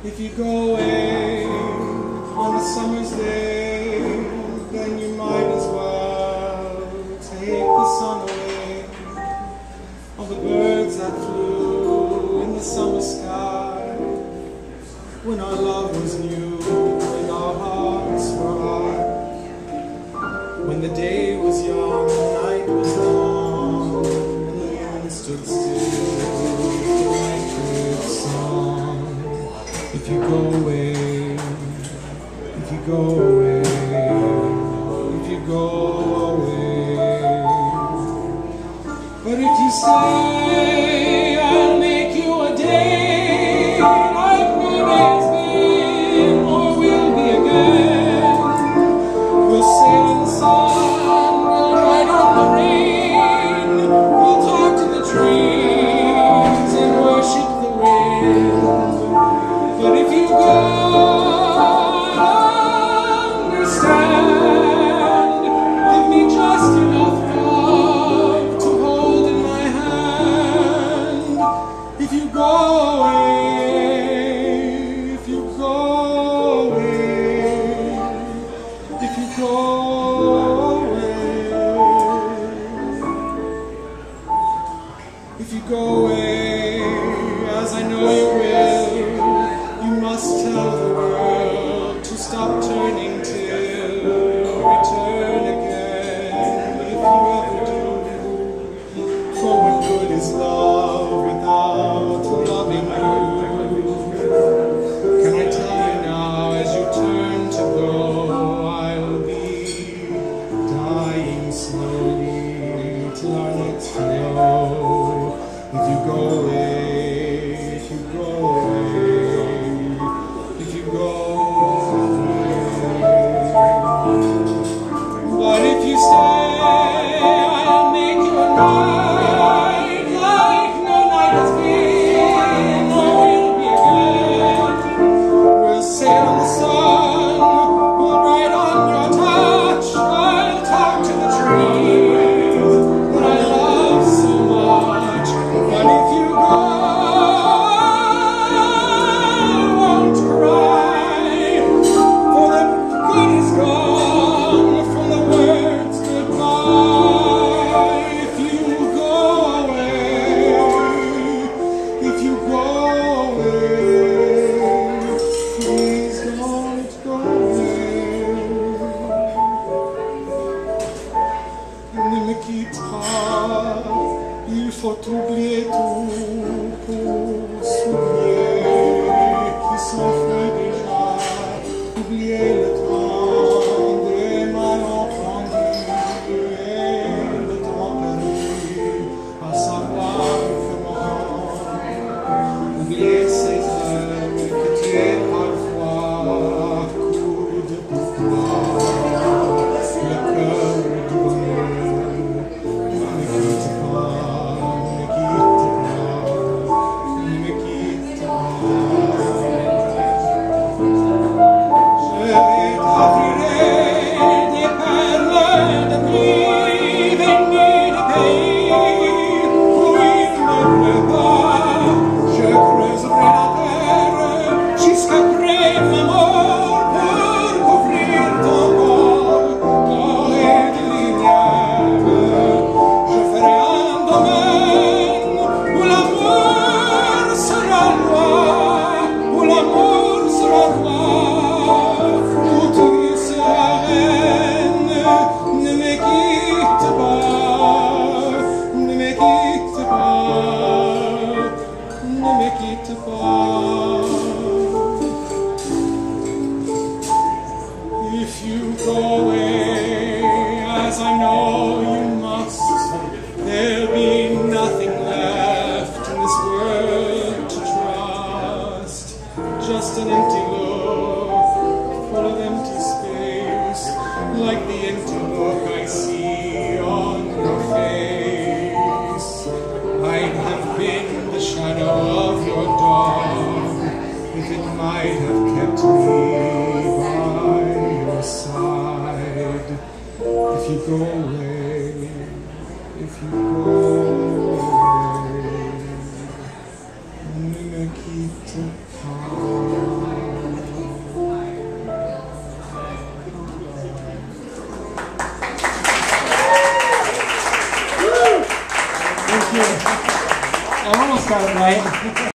If you go away on a summer's day, then you might as well take the sun away. All the birds that flew in the summer sky, when our love was new and our hearts were high. When the day was young, the night was long, and the moon stood still to write good song. If you go away, if you go away, if you go away. But if you stay, I'll make you a day like no day's been or will be again. We'll sail in the sun, we'll ride on the rain, we'll talk to the trees and worship the wind. But if you go, understand, give me just enough love to hold in my hand. If you go away, if you go away, if you go away, if you go away, as I know you will, you must tell the world to stop turning till you return again. If you ever do, for what good is love without loving you? Can I tell you now, as you turn to go, I'll be dying slowly till our next hello. If you go away, if you go away, if you go away. But if you stay, I'll make you a night like no night has been or will be again. We'll sail on the sun, we'll ride on your touch, I'll talk to the trees that I love so much. But if you go, il faut oublier tout pour s'oublier qui s'enfuit déjà, oublier le temps des malentendus et le temps perdu à savoir comment oublier ces heures que tu es parfois à coup de pouvoir, le cœur du bonheur. If you go away, as I know you must, there'll be nothing left in this world to trust. Just an empty look, full of empty space, like the empty look I see on your face. I'd have been the shadow of your dog if it might have kept me by your side. If you go away, if you go away, me quito Thank you. I almost got it right.